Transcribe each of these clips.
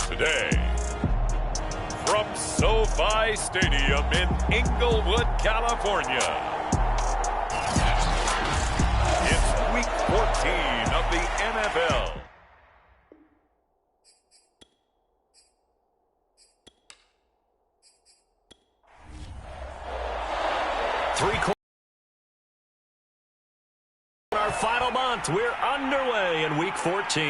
Today, from SoFi Stadium in Inglewood, California, it's Week 14 of the NFL. Our final month, we're underway in Week 14.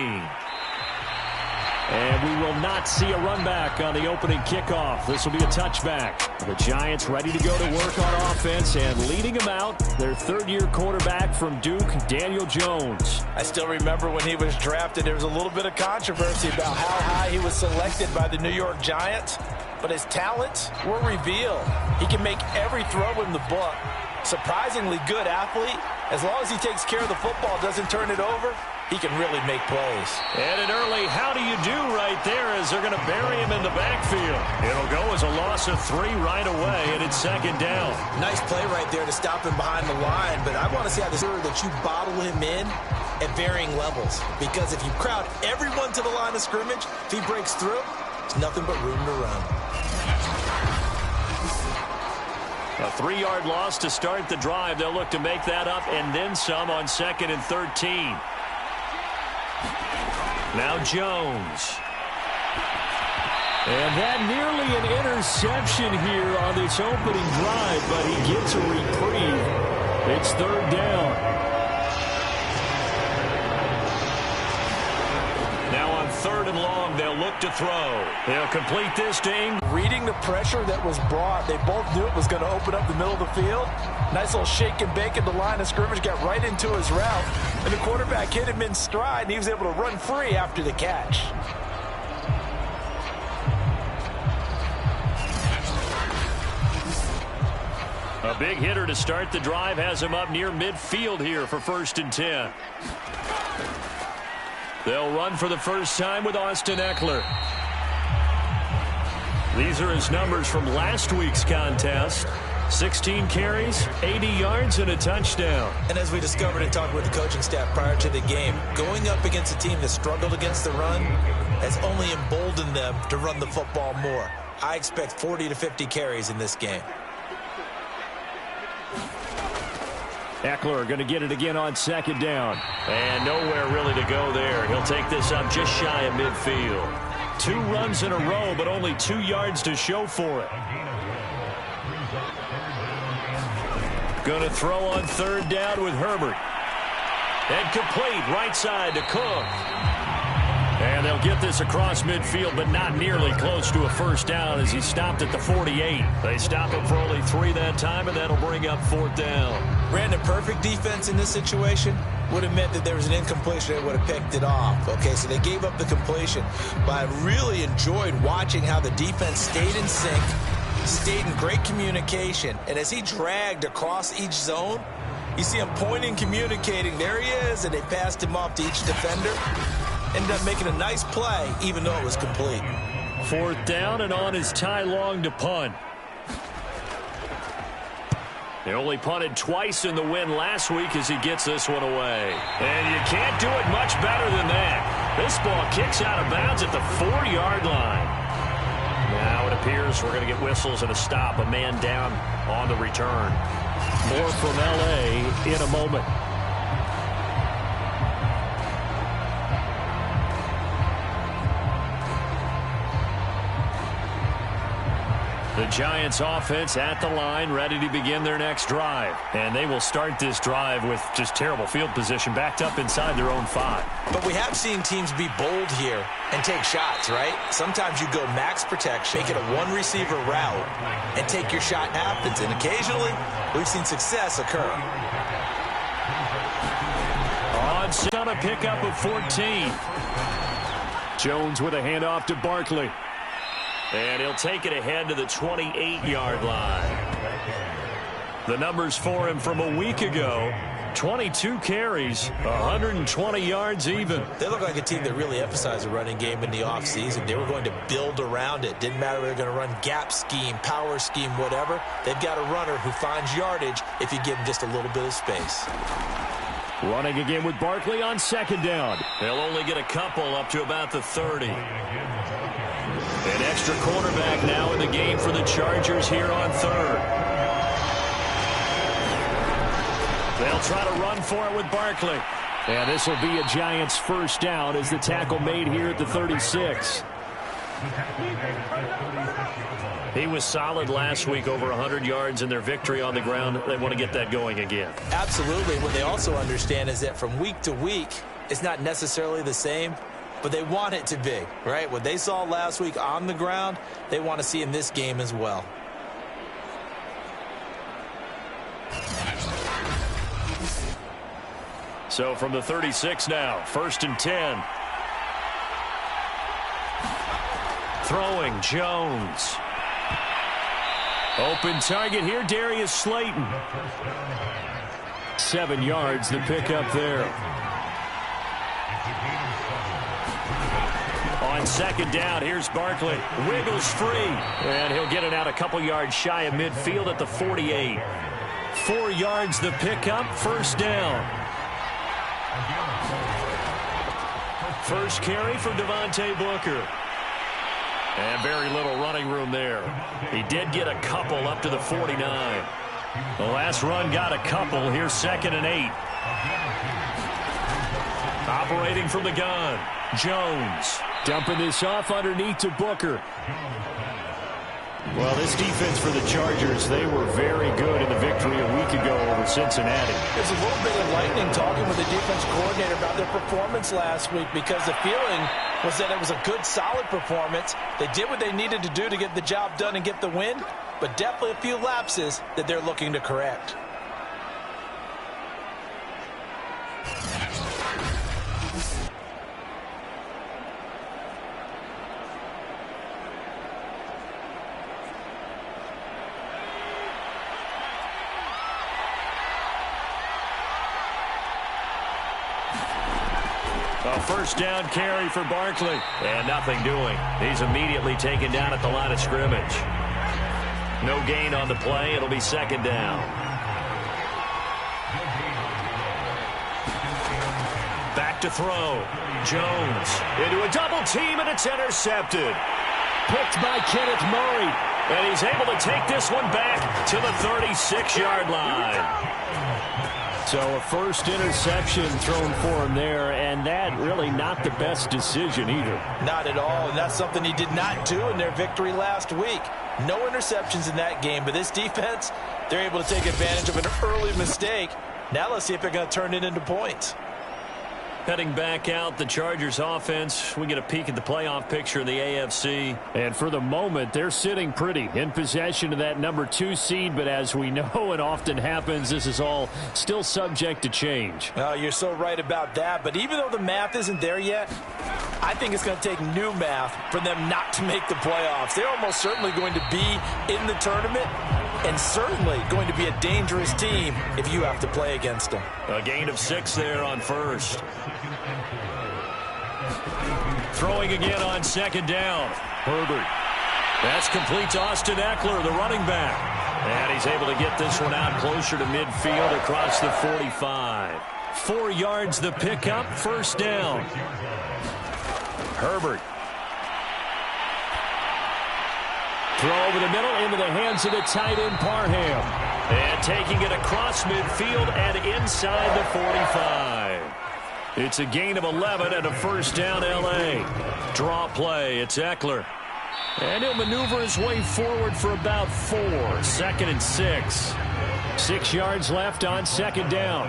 And we will not see a run back on the opening kickoff. This will be a touchback. The Giants ready to go to work on offense, and leading them out, their third-year quarterback from Duke, Daniel Jones. I still remember when he was drafted, there was a little bit of controversy about how high he was selected by the New York Giants, but his talents were revealed. He can make every throw in the book. Surprisingly good athlete. As long as he takes care of the football, doesn't turn it over, he can really make plays. And an early how do you do right there as they're going to bury him in the backfield. It'll go as a loss of 3 right away, and it's second down. Nice play right there to stop him behind the line, but I want to see how this is that you bottle him in at varying levels. Because if you crowd everyone to the line of scrimmage, if he breaks through, there's nothing but room to run. A 3-yard loss to start the drive. They'll look to make that up and then some on 2nd and 13. Now Jones. And that nearly an interception here on this opening drive, but he gets a reprieve. It's 3rd down. Now on 3rd and long, they'll look to throw. They'll complete this to Ingram. Reading the pressure that was brought, they both knew it was going to open up the middle of the field. Nice little shake and bake at the line of scrimmage, got right into his route, and the quarterback hit him in stride, and he was able to run free after the catch. A big hitter to start the drive has him up near midfield here for 1st and 10. They'll run for the first time with Austin Eckler. These are his numbers from last week's contest. 16 carries, 80 yards, and a touchdown. And as we discovered in talking with the coaching staff prior to the game, going up against a team that struggled against the run has only emboldened them to run the football more. I expect 40 to 50 carries in this game. Eckler going to get it again on 2nd down. And nowhere really to go there. He'll take this up just shy of midfield. 2 runs in a row, but only 2 yards to show for it. Going to throw on 3rd down with Herbert. And complete right side to Cook. And they'll get this across midfield, but not nearly close to a first down as he stopped at the 48. They stop him for only 3 that time, and that'll bring up 4th down. Brandon, perfect defense in this situation would have meant that there was an incompletion. They would have picked it off. Okay, so they gave up the completion. But I really enjoyed watching how the defense stayed in sync, stayed in great communication. And as he dragged across each zone, you see him pointing, communicating. There he is, and they passed him off to each defender. Ended up making a nice play, even though it was complete. 4th down, and on is Ty Long to punt. They only punted twice in the win last week as he gets this one away. And you can't do it much better than that. This ball kicks out of bounds at the 4-yard line. Now it appears we're going to get whistles and a stop. A man down on the return. More from L.A. in a moment. The Giants offense at the line, ready to begin their next drive. And they will start this drive with just terrible field position, backed up inside their own 5. But we have seen teams be bold here and take shots, right? Sometimes you go max protection, make it a one-receiver route, and take your shot happens. And occasionally, we've seen success occur. On a pickup of 14. Jones with a handoff to Barkley. And he'll take it ahead to the 28-yard line. The numbers for him from a week ago, 22 carries, 120 yards even. They look like a team that really emphasized the running game in the offseason. They were going to build around it. Didn't matter if they're going to run gap scheme, power scheme, whatever. They've got a runner who finds yardage if you give him just a little bit of space. Running again with Barkley on second down. They'll only get a couple up to about the 30. An extra cornerback now in the game for the Chargers here on third. They'll try to run for it with Barkley. And this will be a Giants first down as the tackle made here at the 36. He was solid last week, over 100 yards in their victory on the ground. They want to get that going again. Absolutely. What they also understand is that from week to week, it's not necessarily the same, but they want it to be, right? What they saw last week on the ground, they want to see in this game as well. So from the 36 now, 1st and 10. Throwing, Jones. Open target here, Darius Slayton. 7 yards, the pickup there. On second down, here's Barkley. Wiggles free. And he'll get it out a couple yards shy of midfield at the 48. 4 yards, the pickup, first down. First carry for Devontae Booker. And very little running room there. He did get a couple up to the 49. The last run got a couple. Here's 2nd and 8. Operating from the gun. Jones. Dumping this off underneath to Booker. Well, this defense for the Chargers, they were very good in the victory a week ago over Cincinnati. There's a little bit enlightening talking with the defense coordinator about their performance last week, because the feeling was that it was a good, solid performance. They did what they needed to do to get the job done and get the win, but definitely a few lapses that they're looking to correct. A first down carry for Barkley. And nothing doing. He's immediately taken down at the line of scrimmage. No gain on the play. It'll be 2nd down. Back to throw. Jones into a double team, and it's intercepted. Picked by Kenneth Murray. And he's able to take this one back to the 36-yard line. So a first interception thrown for him there, and that really not the best decision either. Not at all, and that's something he did not do in their victory last week. No interceptions in that game, but this defense, they're able to take advantage of an early mistake. Now let's see if they're going to turn it into points. Heading back out, the Chargers offense. We get a peek at the playoff picture in the AFC. And for the moment, they're sitting pretty in possession of that number 2 seed. But as we know, it often happens, this is all still subject to change. Oh, you're so right about that. But even though the math isn't there yet, I think it's going to take new math for them not to make the playoffs. They're almost certainly going to be in the tournament, and certainly going to be a dangerous team if you have to play against them. A gain of 6 there on first. Throwing again on second down. Herbert. That's complete to Austin Eckler, the running back. And he's able to get this one out closer to midfield across the 45. 4 yards the pickup, first down. Herbert. Throw over the middle into the hands of the tight end Parham. And taking it across midfield and inside the 45. It's a gain of 11 and a first down L.A. Draw play. It's Eckler. And he'll maneuver his way forward for about 4. 2nd and 6. 6 yards left on second down.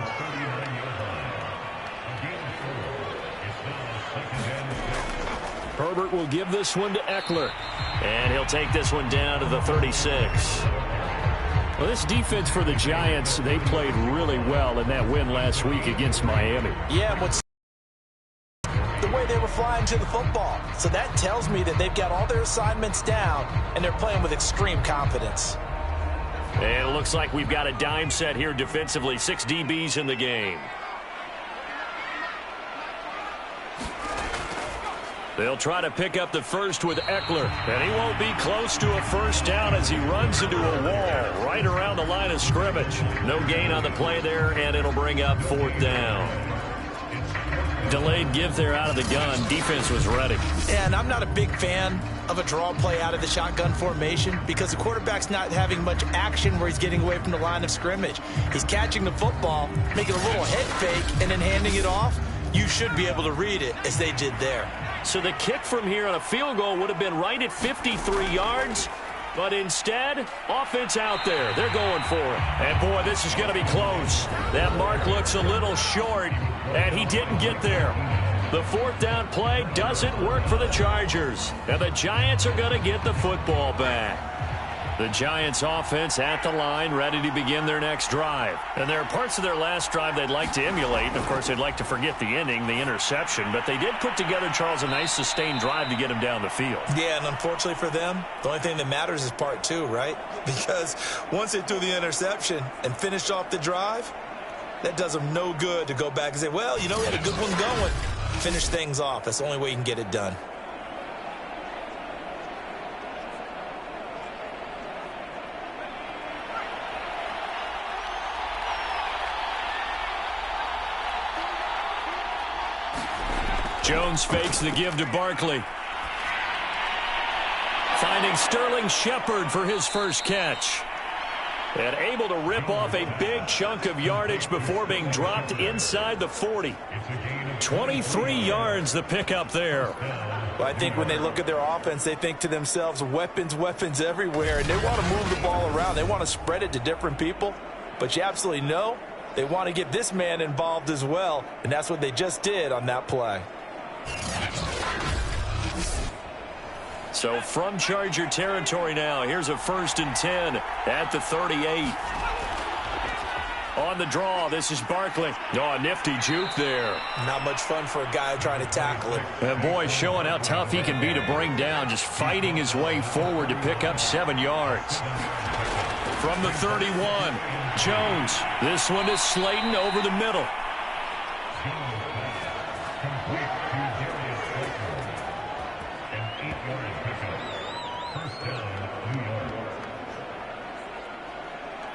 Herbert will give this one to Eckler. And he'll take this one down to the 36. Well, this defense for the Giants, they played really well in that win last week against Miami. Yeah, what's the way they were flying to the football. So that tells me that they've got all their assignments down, and they're playing with extreme confidence. And it looks like we've got a dime set here defensively. 6 DBs in the game. They'll try to pick up the first with Eckler, and he won't be close to a first down as he runs into a wall right around the line of scrimmage. No gain on the play there, and it'll bring up 4th down. Delayed give there out of the gun. Defense was ready. Yeah, and I'm not a big fan of a draw play out of the shotgun formation because the quarterback's not having much action where he's getting away from the line of scrimmage. He's catching the football, making a little head fake, and then handing it off. You should be able to read it as they did there. So the kick from here on a field goal would have been right at 53 yards. But instead, offense out there. They're going for it. And, boy, this is going to be close. That mark looks a little short, and he didn't get there. The 4th down play doesn't work for the Chargers. And the Giants are going to get the football back. The Giants offense at the line, ready to begin their next drive. And there are parts of their last drive they'd like to emulate. And, of course, they'd like to forget the ending, the interception. But they did put together, Charles, a nice sustained drive to get him down the field. Yeah, and unfortunately for them, the only thing that matters is part 2, right? Because once they threw the interception and finished off the drive, that does them no good to go back and say, well, you know, we had a good one going. Finish things off. That's the only way you can get it done. Jones fakes the give to Barkley. Finding Sterling Shepard for his first catch. And able to rip off a big chunk of yardage before being dropped inside the 40. 23 yards the pickup there. Well, I think when they look at their offense, they think to themselves, weapons, weapons everywhere. And they want to move the ball around. They want to spread it to different people. But you absolutely know they want to get this man involved as well. And that's what they just did on that play. So from Charger territory now, here's a 1st and 10 at the 38. On the draw, this is Barkley. Oh, a nifty juke there. Not much fun for a guy trying to tackle him. And boy, showing how tough he can be to bring down, just fighting his way forward to pick up 7 yards. From the 31, Jones. This one is Slayton over the middle.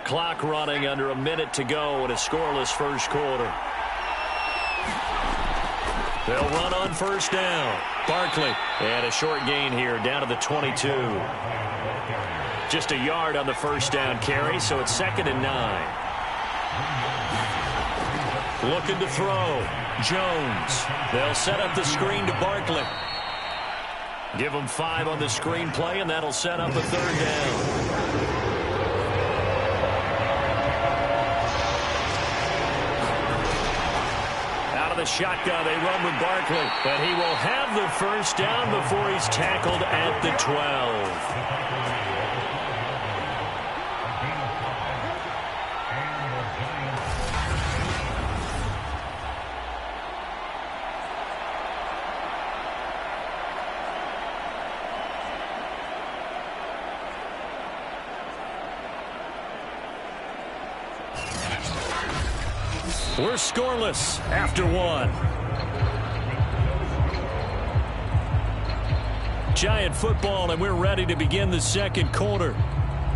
Clock running, under a minute to go in a scoreless first quarter. They'll run on 1st down. Barkley, and a short gain here down to the 22. Just a yard on the 1st down carry, so it's 2nd and 9. Looking to throw. Jones. They'll set up the screen to Barkley. Give him 5 on the screen play, and that'll set up a 3rd down. The shotgun, they run with Barkley, and he will have the 1st down before he's tackled at the 12. We're scoreless after 1. Giant football, and we're ready to begin the 2nd quarter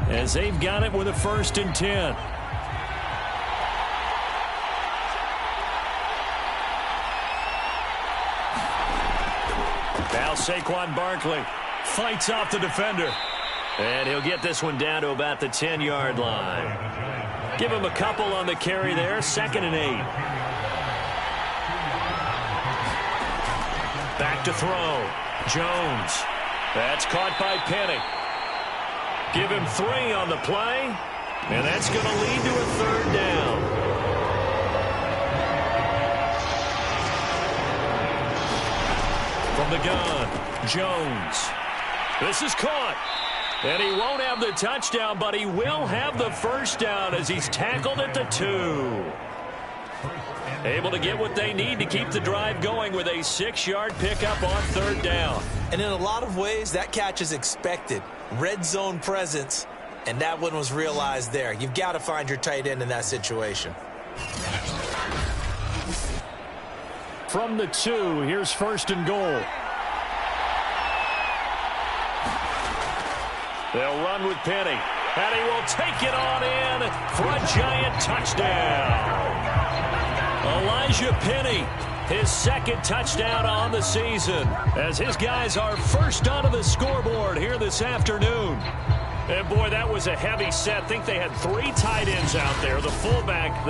as they've got it with a 1st and 10. Now Saquon Barkley fights off the defender, and he'll get this one down to about the 10-yard line. Give him a couple on the carry there, 2nd and 8. Back to throw. Jones. That's caught by Penny. Give him 3 on the play, and that's going to lead to a 3rd down. From the gun, Jones. This is caught. And he won't have the touchdown, but he will have the 1st down as he's tackled at the 2. Able to get what they need to keep the drive going with a 6-yard pickup on 3rd down. And in a lot of ways, that catch is expected. Red zone presence, and that one was realized there. You've got to find your tight end in that situation. From the 2, here's 1st and goal. They'll run with Penny. And he will take it on in for a Giant touchdown. Elijah Penny, his second touchdown on the season, as his guys are first onto the scoreboard here this afternoon. And, boy, that was a heavy set. I think they had 3 tight ends out there. The fullback,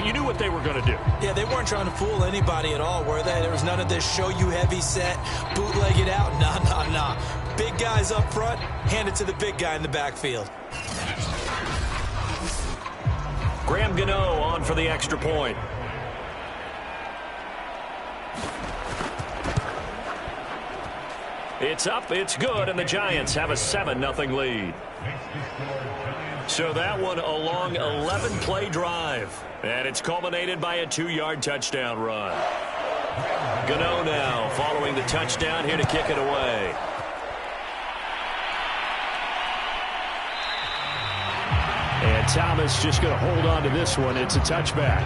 you knew what they were going to do. Yeah, they weren't trying to fool anybody at all, were they? There was none of this show-you heavy set, bootleg it out. Nah. Big guys up front, hand it to the big guy in the backfield. Graham Gano on for the extra point. It's up, it's good, and the Giants have a 7-0 lead. So that one a long 11-play drive, and it's culminated by a 2-yard touchdown run. Gano now following the touchdown here to kick it away. And Thomas just going to hold on to this one. It's a touchback.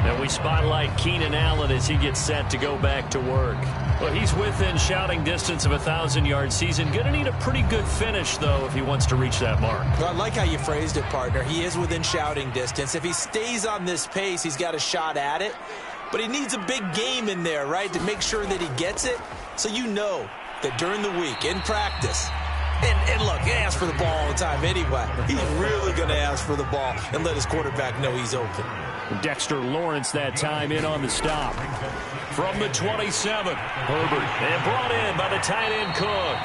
And we spotlight Keenan Allen as he gets set to go back to work. Well, he's within shouting distance of a 1,000-yard season. Going to need a pretty good finish, though, if he wants to reach that mark. Well, I like how you phrased it, partner. He is within shouting distance. If he stays on this pace, he's got a shot at it. But he needs a big game in there, right, to make sure that he gets it. So you know that during the week, in practice, and look, he asks for the ball all the time anyway. He's really going to ask for the ball and let his quarterback know he's open. Dexter Lawrence that time in on the stop. From the 27, Herbert, and brought in by the tight end Cook.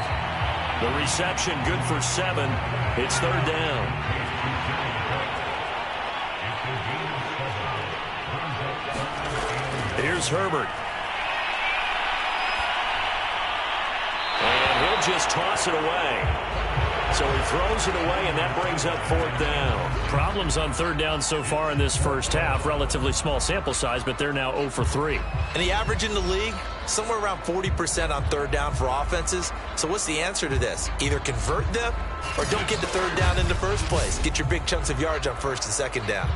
The reception good for 7. It's 3rd down. Here's Herbert. And he'll just toss it away. So he throws it away, and that brings up 4th down. Problems on 3rd down so far in this first half. Relatively small sample size, but they're now 0 for 3. And the average in the league, somewhere around 40% on 3rd down for offenses. So what's the answer to this? Either convert them or don't get the 3rd down in the first place. Get your big chunks of yards on 1st and 2nd down.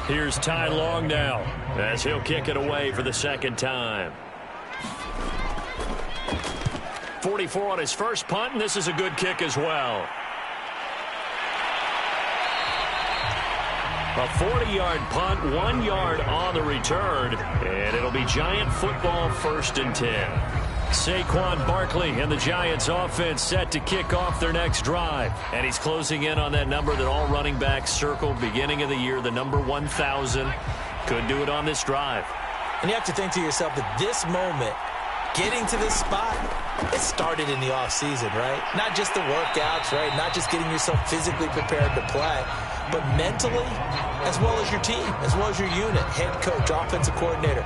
Here's Ty Long now as he'll kick it away for the 2nd time. 44 on his first punt, and this is a good kick as well. A 40-yard punt, 1 yard on the return, and it'll be Giant football 1st and 10. Saquon Barkley and the Giants offense set to kick off their next drive. And he's closing in on that number that all running backs circled beginning of the year, the number 1,000. Could do it on this drive. And you have to think to yourself that this moment, getting to this spot, it started in the offseason, right? Not just the workouts, right? Not just getting yourself physically prepared to play, but mentally, as well as your team, as well as your unit, head coach, offensive coordinator.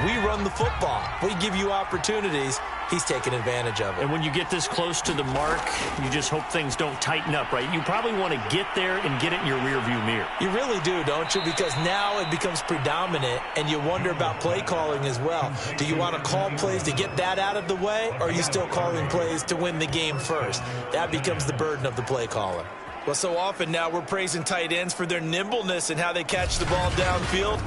We run the football. We give you opportunities. He's taking advantage of it. And when you get this close to the mark, you just hope things don't tighten up, right? You probably want to get there and get it in your rearview mirror. You really do, don't you? Because now it becomes predominant, and you wonder about play calling as well. Do you want to call plays to get that out of the way, or are you still calling plays to win the game first? That becomes the burden of the play caller. Well, so often now we're praising tight ends for their nimbleness and how they catch the ball downfield.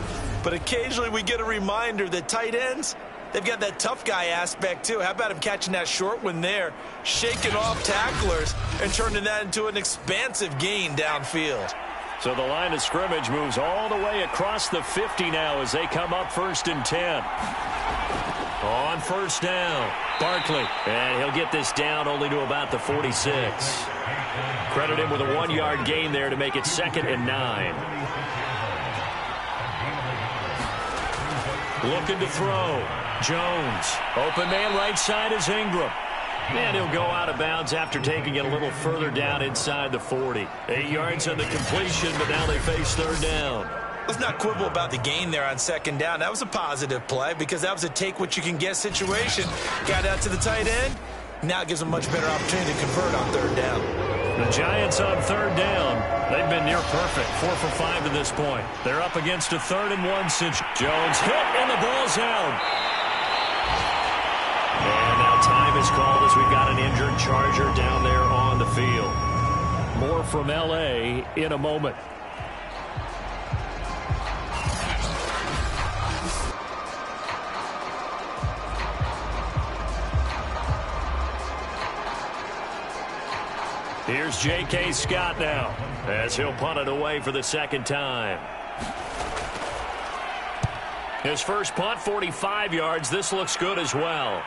But occasionally we get a reminder that tight ends, they've got that tough guy aspect too. How about him catching that short one there, shaking off tacklers, and turning that into an expansive gain downfield? So the line of scrimmage moves all the way across the 50 now as they come up 1st and 10. On 1st down, Barkley, and he'll get this down only to about the 46. Credit him with a 1 yard gain there to make it 2nd and 9. Looking to throw. Jones. Open man right side is Ingram. And he'll go out of bounds after taking it a little further down inside the 40. 8 yards on the completion, but now they face 3rd down. Let's not quibble about the gain there on 2nd down. That was a positive play because that was a take-what-you-can-get situation. Got out to the tight end. Now it gives them a much better opportunity to convert on 3rd down. The Giants on 3rd down. They've been near perfect, 4 for 5 to this point. They're up against a 3rd and 1 since Jones hit, and the ball's out. And now time is called as we've got an injured Charger down there on the field. More from L.A. in a moment. Here's J.K. Scott now as he'll punt it away for the second time. His first punt, 45 yards. This looks good as well.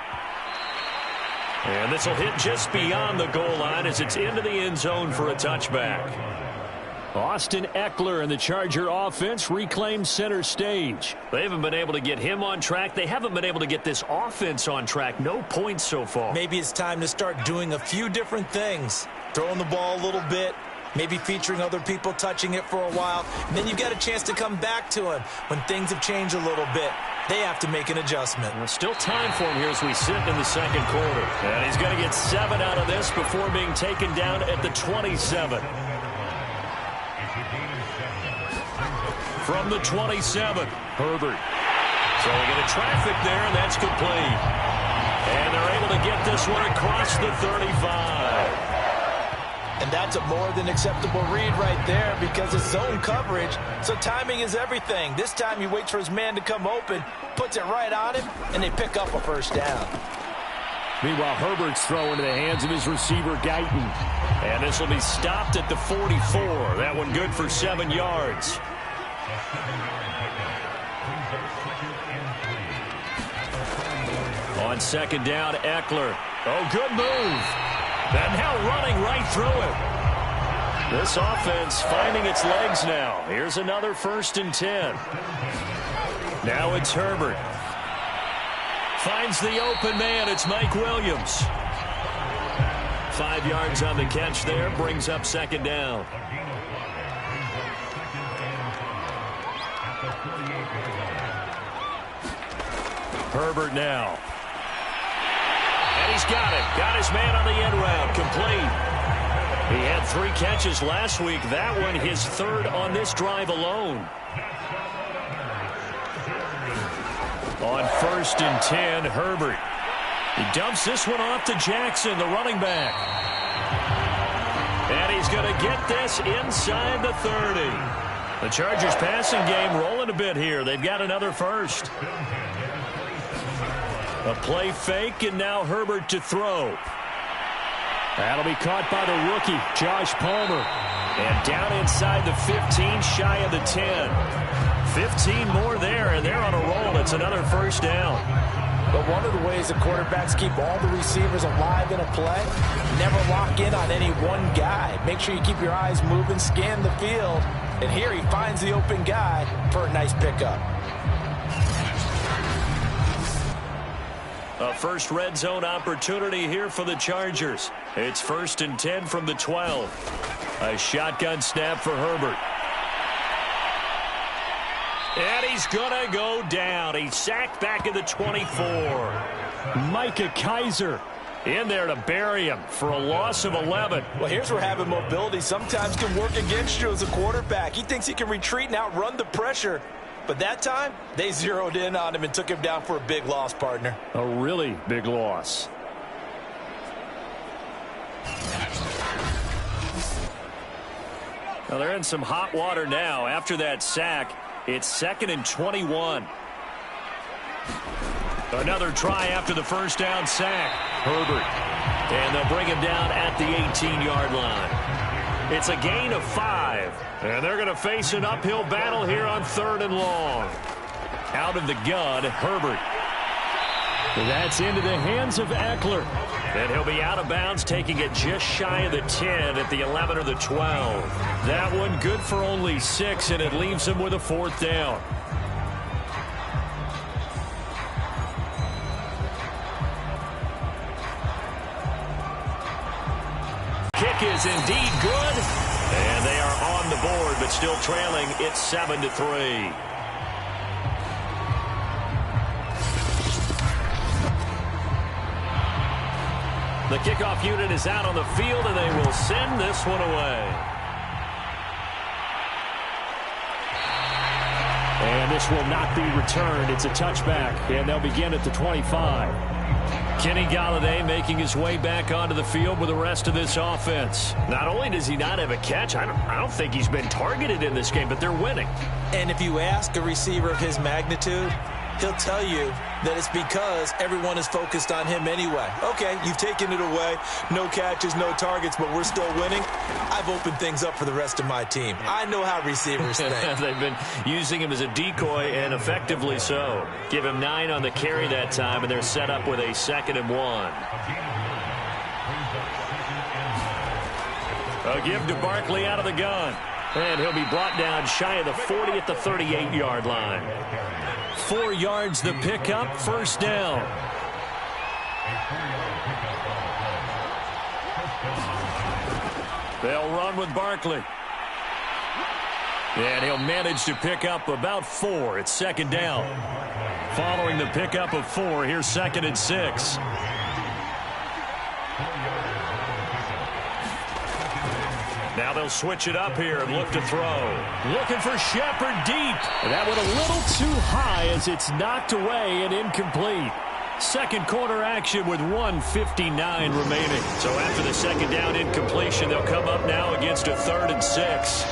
And this will hit just beyond the goal line as it's into the end zone for a touchback. Austin Eckler and the Charger offense reclaimed center stage. They haven't been able to get him on track. They haven't been able to get this offense on track. No points so far. Maybe it's time to start doing a few different things. Throwing the ball a little bit, maybe featuring other people touching it for a while. And then you've got a chance to come back to him when things have changed a little bit. They have to make an adjustment. Well, still time for him here as we sit in the second quarter. And he's going to get 7 out of this before being taken down at the 27. From the 27, Herbert. So we get a traffic there, and that's complete. And they're able to get this one across the 35. And that's a more than acceptable read right there because it's zone coverage, so timing is everything. This time he waits for his man to come open, puts it right on him, and they pick up a first down. Meanwhile, Herbert's throw into the hands of his receiver, Guyton. And this will be stopped at the 44. That one good for 7 yards. On second down, Eckler. Oh, good move. And now running right through it. This offense finding its legs now. Here's another 1st and 10. Now it's Herbert. Finds the open man. It's Mike Williams. 5 yards on the catch there. Brings up second down. Herbert now. And he's got it. Got his man on the end route. Complete. He had 3 catches last week. That one his 3rd on this drive alone. On 1st and 10, Herbert. He dumps this one off to Jackson, the running back. And he's going to get this inside the 30. The Chargers passing game rolling a bit here. They've got another first. A play fake, and now Herbert to throw. That'll be caught by the rookie, Josh Palmer. And down inside the 15, shy of the 10. 15 more there, and they're on a roll. It's another first down. But one of the ways the quarterbacks keep all the receivers alive in a play, never lock in on any one guy. Make sure you keep your eyes moving, scan the field. And here he finds the open guy for a nice pickup. A first red zone opportunity here for the Chargers. It's 1st and 10 from the 12. A shotgun snap for Herbert. And he's going to go down. He's sacked back at the 24. Micah Kaiser in there to bury him for a loss of 11. Well, here's where having mobility sometimes can work against you as a quarterback. He thinks he can retreat and outrun the pressure. But that time, they zeroed in on him and took him down for a big loss, partner. A really big loss. Now they're in some hot water now. After that sack, it's 2nd and 21. Another try after the first down sack. Herbert. And they'll bring him down at the 18-yard line. It's a gain of 5. And they're going to face an uphill battle here on 3rd and long. Out of the gun, Herbert. That's into the hands of Eckler. And he'll be out of bounds, taking it just shy of the 10 at the 11 or the 12. That one good for only 6, and it leaves him with a 4th down. Kick is indeed good. And they are on the board, but still trailing. It's 7-3. The kickoff unit is out on the field, and they will send this one away. And this will not be returned. It's a touchback, and they'll begin at the 25. Kenny Golladay making his way back onto the field with the rest of this offense. Not only does he not have a catch, I don't think he's been targeted in this game, but they're winning. And if you ask a receiver of his magnitude, he'll tell you that it's because everyone is focused on him anyway. Okay, you've taken it away. No catches, no targets, but we're still winning. I've opened things up for the rest of my team. I know how receivers think. They've been using him as a decoy, and effectively so. Give him 9 on the carry that time, and they're set up with a 2nd and 1. A give to Barkley out of the gun. And he'll be brought down shy of the 40 at the 38-yard line. 4 yards the pickup, 1st down. They'll run with Barkley. And he'll manage to pick up about 4. It's 2nd down. Following the pickup of 4, here's 2nd and 6. Now they'll switch it up here and look to throw. Looking for Shepard deep. And that went a little too high as it's knocked away and incomplete. 2nd quarter action with 1:59 remaining. So after the 2nd down incompletion, they'll come up now against a 3rd and 6.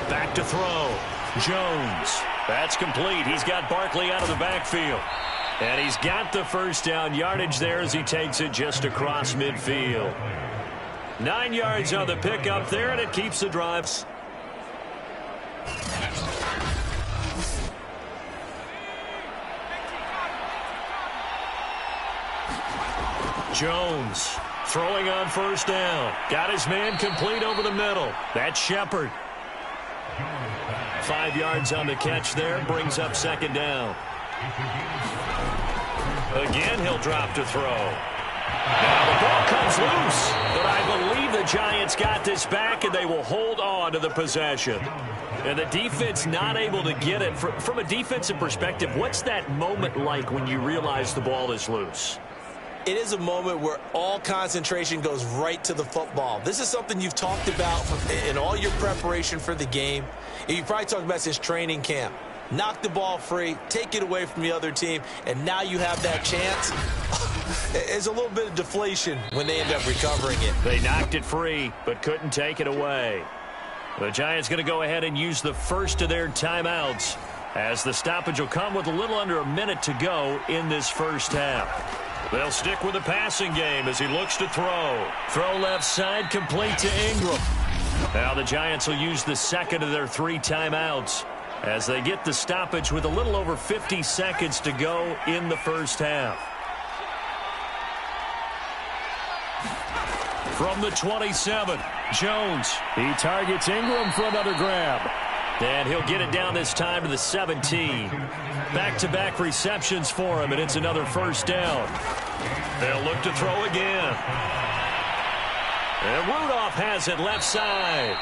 Back to throw. Jones. That's complete. He's got Barkley out of the backfield. And he's got the 1st down yardage there as he takes it just across midfield. 9 yards on the pickup there, and it keeps the drives. Jones throwing on 1st down. Got his man complete over the middle. That's Shepard. 5 yards on the catch there, brings up 2nd down. Again, he'll drop to throw. Now the ball comes loose, but I believe the Giants got this back, and they will hold on to the possession. And the defense not able to get it. From a defensive perspective, what's that moment like when you realize the ball is loose? It is a moment where all concentration goes right to the football. This is something you've talked about in all your preparation for the game. You probably talked about since training camp. Knock the ball free, take it away from the other team, and now you have that chance. There's a little bit of deflation when they end up recovering it. They knocked it free, but couldn't take it away. The Giants going to go ahead and use the first of their timeouts, as the stoppage will come with a little under a minute to go in this 1st half. They'll stick with the passing game as he looks to throw. Throw left side, complete to Ingram. Now the Giants will use the 2nd of their 3 timeouts as they get the stoppage with a little over 50 seconds to go in the 1st half. From the 27, Jones. He targets Ingram for another grab. And he'll get it down this time to the 17. Back-to-back receptions for him, and it's another 1st down. They'll look to throw again. And Rudolph has it left side.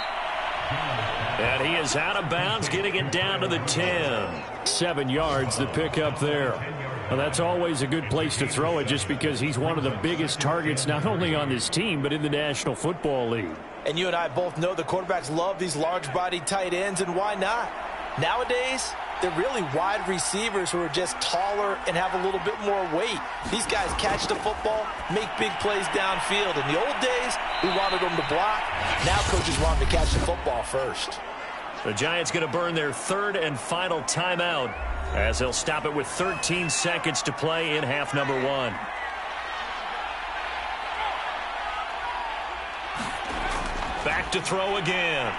And he is out of bounds, getting it down to the 10. 7 yards, the pickup there. Well, that's always a good place to throw it just because he's one of the biggest targets not only on this team but in the National Football League. And you and I both know the quarterbacks love these large-bodied tight ends, and why not? Nowadays, they're really wide receivers who are just taller and have a little bit more weight. These guys catch the football, make big plays downfield. In the old days, we wanted them to block. Now coaches want them to catch the football first. The Giants going to burn their 3rd and final timeout as they'll stop it with 13 seconds to play in half number 1. Back to throw again.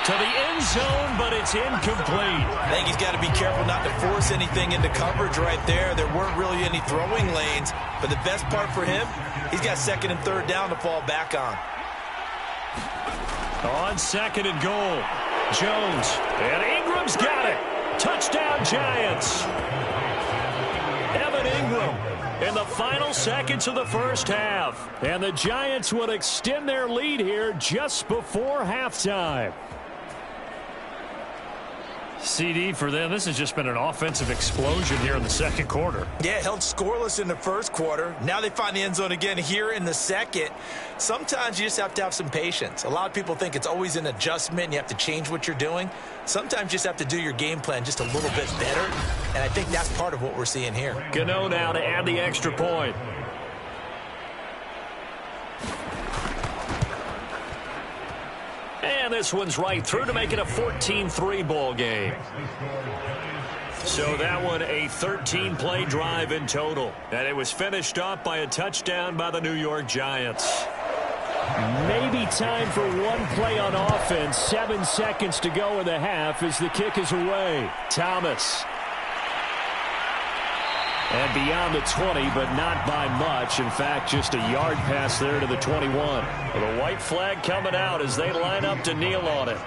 To the end zone, but it's incomplete. I think he's got to be careful not to force anything into coverage right there. There weren't really any throwing lanes, but the best part for him, he's got 2nd and 3rd down to fall back on. On 2nd and goal, Jones, and Ingram's got it. Touchdown, Giants. Evan Ingram in the final seconds of the 1st half. And the Giants would extend their lead here just before halftime. CD for them, this has just been an offensive explosion here in the 2nd quarter. Yeah, held scoreless in the 1st quarter. Now they find the end zone again here in the 2nd. Sometimes you just have to have some patience. A lot of people think it's always an adjustment. You have to change what you're doing. Sometimes you just have to do your game plan just a little bit better. And I think that's part of what we're seeing here. Gano now to add the extra point. And this this one's right through to make it a 14-3 ball game. So that one a 13-play drive in total. And it was finished off by a touchdown by the New York Giants. Maybe time for one play on offense. 7 seconds to go in the half as the kick is away. Thomas. And beyond the 20, but not by much. In fact, just a yard pass there to the 21. The white flag coming out as they line up to kneel on it.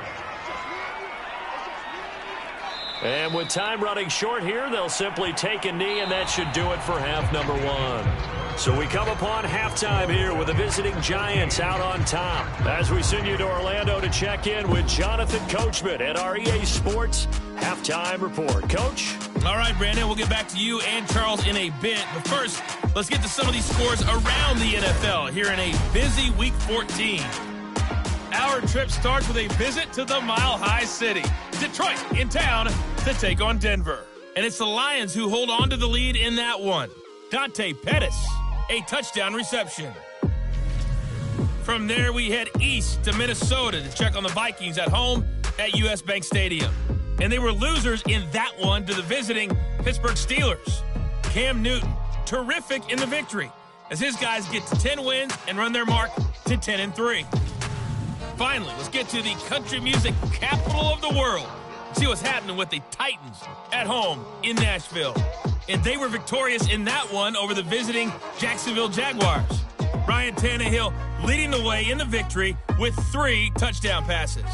And with time running short here, they'll simply take a knee, and that should do it for half number one. So we come upon halftime here with the visiting Giants out on top. As we send you to Orlando to check in with Jonathan Coachman at our EA Sports Halftime Report. Coach? All right, Brandon, we'll get back to you and Charles in a bit. But first, let's get to some of these scores around the NFL here in a busy Week 14. Our trip starts with a visit to the Mile High City. Detroit in town to take on Denver. And it's the Lions who hold on to the lead in that one. Dante Pettis, a touchdown reception. From there, we head east to Minnesota to check on the Vikings at home at US Bank Stadium. And they were losers in that one to the visiting Pittsburgh Steelers. Cam Newton, terrific in the victory, as his guys get to 10 wins and run their mark to 10-3. Finally, let's get to the country music capital of the world. See what's happening with the Titans at home in Nashville. And they were victorious in that one over the visiting Jacksonville Jaguars. Ryan Tannehill leading the way in the victory with 3 touchdown passes.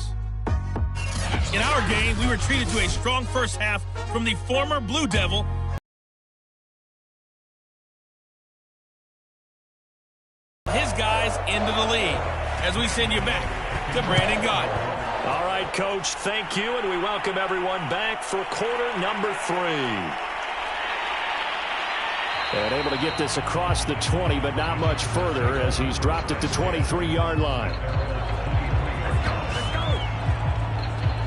In our game, we were treated to a strong first half from the former Blue Devil. His guys into the lead as we send you back to Brandon Gott. All right, Coach, thank you, and we welcome everyone back for quarter number 3. And able to get this across the 20, but not much further as he's dropped it to 23-yard line.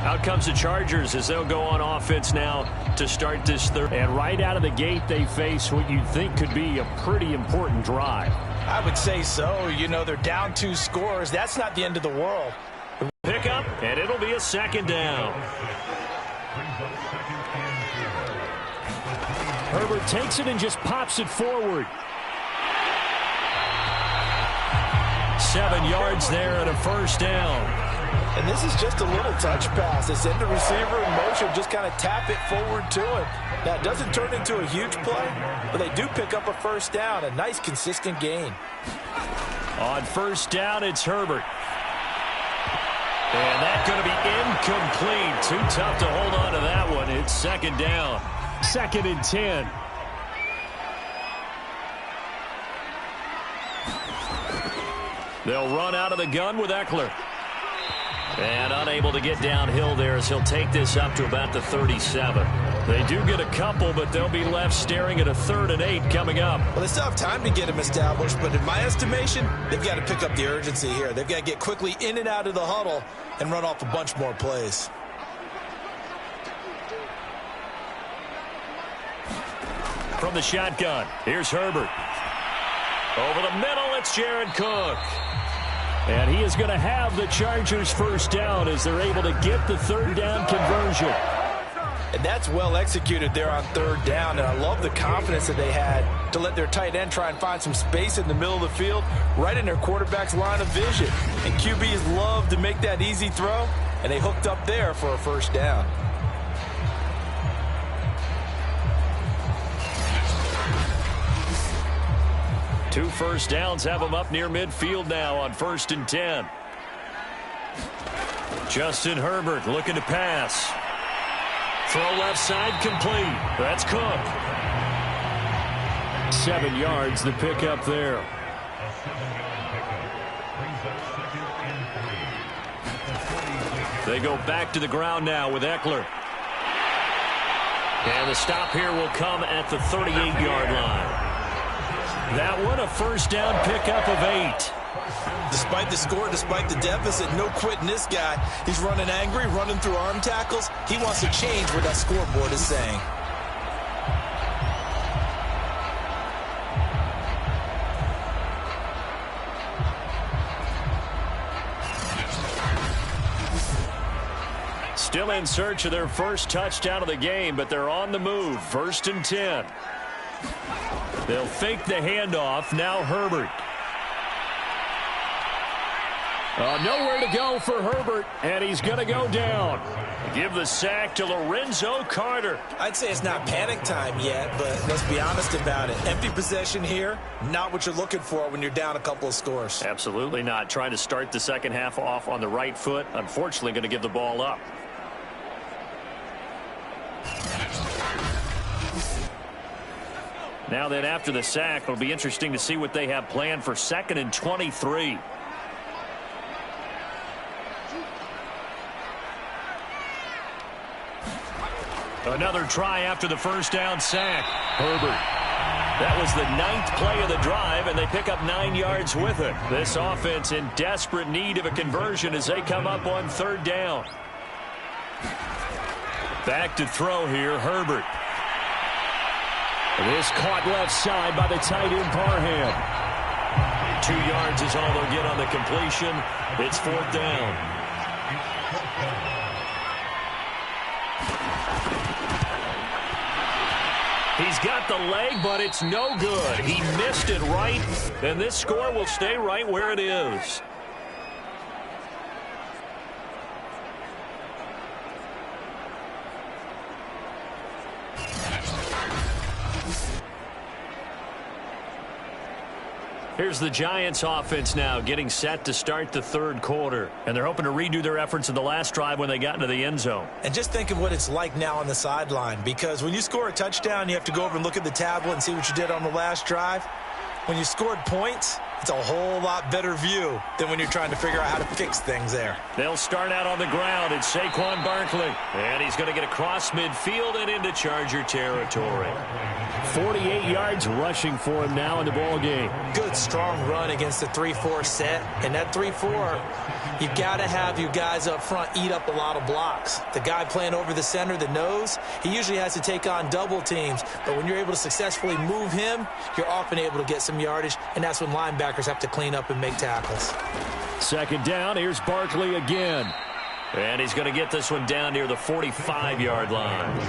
Out comes the Chargers as they'll go on offense now to start this third. And right out of the gate, they face what you'd think could be a pretty important drive. I would say so. You know, they're down 2 scores. That's not the end of the world. Pick up, and it'll be a second down. Herbert takes it and just pops it forward. 7 yards there and a first down. And this is just a little touch pass. They send the receiver in motion, just kind of tap it forward to him. Now, it doesn't turn into a huge play, but they do pick up a first down, a nice, consistent gain. On first down, it's Herbert. And that's going to be incomplete. Too tough to hold on to that one. It's second down. 2nd and 10. They'll run out of the gun with Eckler. And unable to get downhill there as he'll take this up to about the 37. They do get a couple, but they'll be left staring at a 3rd and 8 coming up. Well, they still have time to get him established, but in my estimation, they've got to pick up the urgency here. They've got to get quickly in and out of the huddle and run off a bunch more plays. From the shotgun, here's Herbert. Over the middle, it's Jared Cook. And he is going to have the Chargers first down as they're able to get the 3rd down conversion. And that's well executed there on 3rd down. And I love the confidence that they had to let their tight end try and find some space in the middle of the field, right in their quarterback's line of vision. And QBs love to make that easy throw, and they hooked up there for a first down. Two first downs have them up near midfield now on 1st and 10. Justin Herbert looking to pass. Throw left side complete. That's Cook. 7 yards the pickup there. They go back to the ground now with Eckler. And the stop here will come at the 38-yard line. That one a first down pickup of 8. Despite the score, despite the deficit, no quitting this guy. He's running angry, running through arm tackles. He wants to change what that scoreboard is saying. Still in search of their first touchdown of the game, but they're on the move. 1st and 10. They'll fake the handoff. Now Herbert. Nowhere to go for Herbert, and he's going to go down. Give the sack to Lorenzo Carter. I'd say it's not panic time yet, but let's be honest about it. Empty possession here, not what you're looking for when you're down a couple of scores. Absolutely not. Trying to start the second half off on the right foot. Unfortunately, going to give the ball up. Now then, after the sack, it'll be interesting to see what they have planned for 2nd and 23. Another try after the first down sack. Herbert. That was the 9th play of the drive, and they pick up 9 yards with it. This offense in desperate need of a conversion as they come up on 3rd down. Back to throw here, Herbert. This caught left side by the tight end Parham. 2 yards is all they'll get on the completion. It's 4th down. He's got the leg, but it's no good. He missed it right, and this score will stay right where it is. Here's the Giants offense now getting set to start the 3rd quarter. And they're hoping to redo their efforts in the last drive when they got into the end zone. And just think of what it's like now on the sideline, because when you score a touchdown, you have to go over and look at the tablet and see what you did on the last drive. When you scored points, it's a whole lot better view than when you're trying to figure out how to fix things there. They'll start out on the ground. It's Saquon Barkley. And he's going to get across midfield and into Charger territory. 48 yards rushing for him now in the ball game. Good, strong run against the 3-4 set. And that 3-4, you've got to have you guys up front eat up a lot of blocks. The guy playing over the center, the nose, he usually has to take on double teams. But when you're able to successfully move him, you're often able to get some yardage. And that's when linebackers have to clean up and make tackles. 2nd down. Here's Barkley again. And he's going to get this one down near the 45-yard line.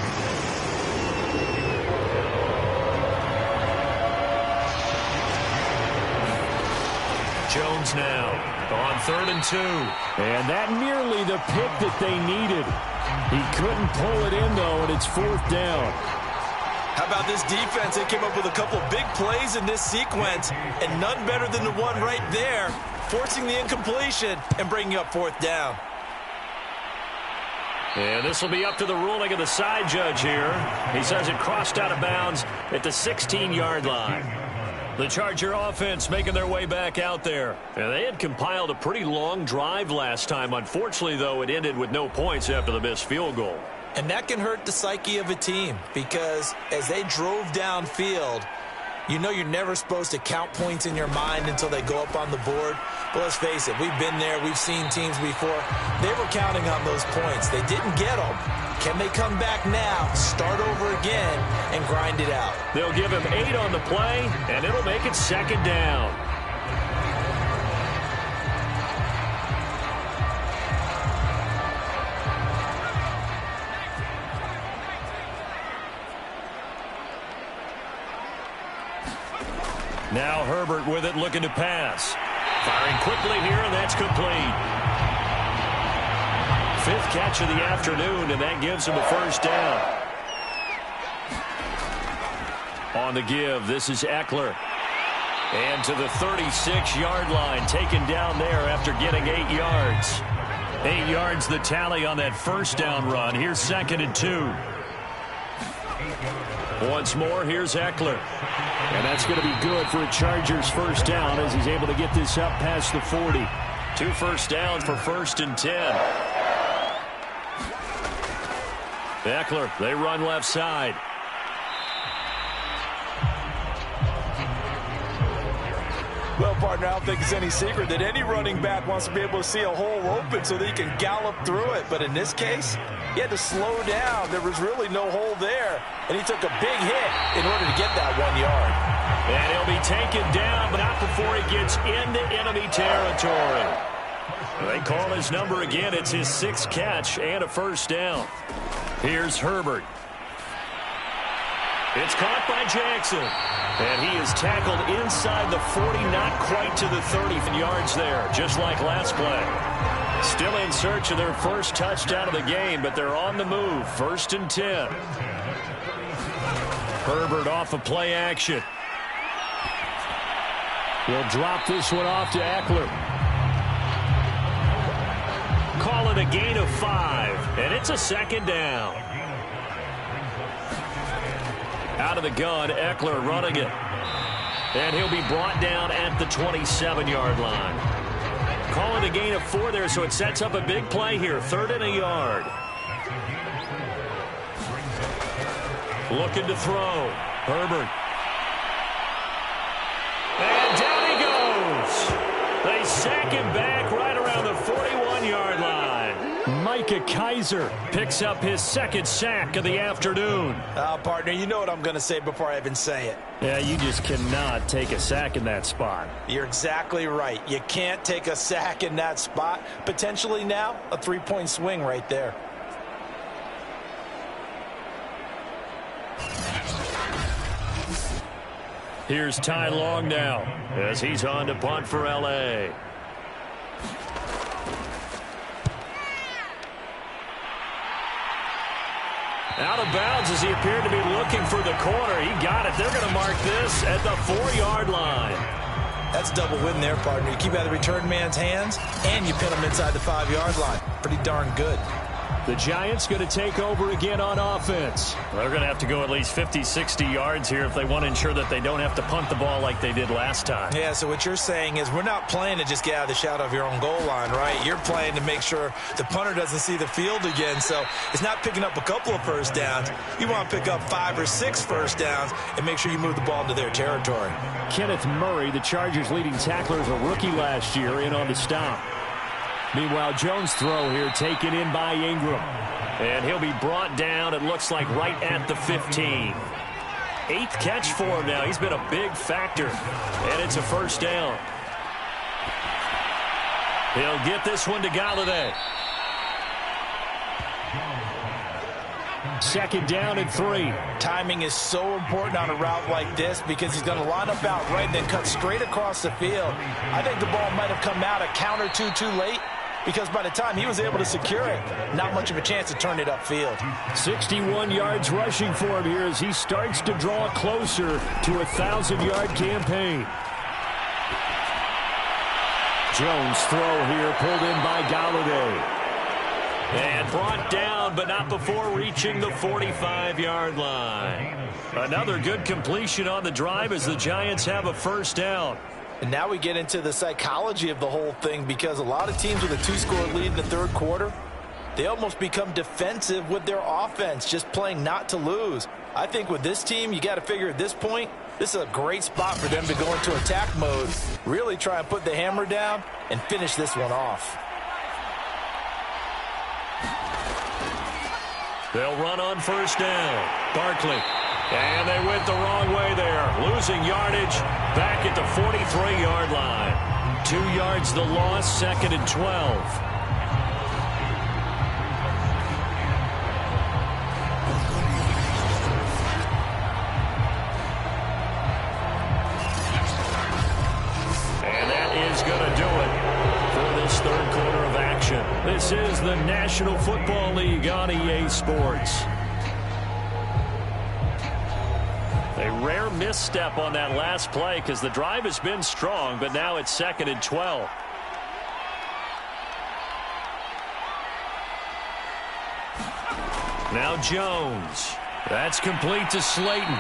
Jones now on 3rd and 2. And that nearly the pick that they needed. He couldn't pull it in, though, and it's 4th down. How about this defense? They came up with a couple big plays in this sequence, and none better than the one right there, forcing the incompletion and bringing up 4th down. And this will be up to the ruling of the side judge here. He says it crossed out of bounds at the 16-yard line. The Charger offense making their way back out there. And they had compiled a pretty long drive last time. Unfortunately, though, it ended with no points after the missed field goal. And that can hurt the psyche of a team, because as they drove downfield, you know you're never supposed to count points in your mind until they go up on the board. But let's face it, we've been there. We've seen teams before. They were counting on those points. They didn't get them. Can they come back now, start over again, and grind it out? They'll give him 8 on the play, and it'll make it 2nd down. Now Herbert with it, looking to pass. Firing quickly here, and that's complete. 5th catch of the afternoon, and that gives him a 1st down. On the give, this is Eckler. And to the 36-yard line, taken down there after getting 8 yards. 8 yards the tally on that 1st down run. Here's 2nd and 2. Once more, here's Eckler. And that's going to be good for a Chargers 1st down as he's able to get this up past the 40. 2 first downs for 1st and 10. Eckler, they run left side. Well, partner, I don't think it's any secret that any running back wants to be able to see a hole open so that he can gallop through it. But in this case, he had to slow down. There was really no hole there, and he took a big hit in order to get that 1 yard. And he'll be taken down, but not before he gets into enemy territory. They call his number again. It's his 6th catch and a first down. Here's Herbert. It's caught by Jackson. And he is tackled inside the 40, not quite to the 30 yards there, just like last play. Still in search of their first touchdown of the game, but they're on the move. 1st and 10. Herbert off of play action. We'll drop this one off to Eckler. Call it a gain of 5, and it's a 2nd down. Out of the gun, Eckler running it. And he'll be brought down at the 27-yard line. Call it a gain of 4 there, so it sets up a big play here. 3rd and a yard. Looking to throw. Herbert. And down he goes. They sack him back right around the 41-yard line. Micah Kiser picks up his 2nd sack of the afternoon. Partner, you know what I'm going to say before I even say it. Yeah, you just cannot take a sack in that spot. You're exactly right. You can't take a sack in that spot. Potentially now, a 3-point swing right there. Here's Ty Long now as he's on to punt for L.A. Out of bounds as he appeared to be looking for the corner. He got it. They're going to mark this at the 4-yard line. That's double win there, partner. You keep out of the return man's hands, and you pin him inside the 5-yard line. Pretty darn good. The Giants going to take over again on offense. They're going to have to go at least 50, 60 yards here if they want to ensure that they don't have to punt the ball like they did last time. Yeah, so what you're saying is we're not playing to just get out of the shadow of your own goal line, right? You're playing to make sure the punter doesn't see the field again. So it's not picking up a couple of first downs. You want to pick up 5 or 6 first downs and make sure you move the ball into their territory. Kenneth Murray, the Chargers' leading tackler, is a rookie last year, in on the stop. Meanwhile, Jones' throw here taken in by Ingram. And he'll be brought down, it looks like, right at the 15. 8th catch for him now. He's been a big factor. And it's a first down. He'll get this one to Galladay. 2nd down and 3. Timing is so important on a route like this because he's going to line up out right and then cut straight across the field. I think the ball might have come out a count or two too late, because by the time he was able to secure it, not much of a chance to turn it upfield. 61 yards rushing for him here as he starts to draw closer to a 1,000-yard campaign. Jones' throw here pulled in by Galladay. And brought down, but not before reaching the 45-yard line. Another good completion on the drive as the Giants have a first down. And now we get into the psychology of the whole thing, because a lot of teams with a 2-score lead in the 3rd quarter, they almost become defensive with their offense, just playing not to lose. I think with this team, you got to figure at this point, this is a great spot for them to go into attack mode, really try and put the hammer down and finish this one off. They'll run on first down. Barkley. And they went the wrong way there. Losing yardage back at the 43-yard line. 2 yards the loss, 2nd and 12. And that is going to do it for this 3rd quarter of action. This is the National Football League on EA Sports. A rare misstep on that last play because the drive has been strong, but now it's 2nd and 12. Now Jones. That's complete to Slayton.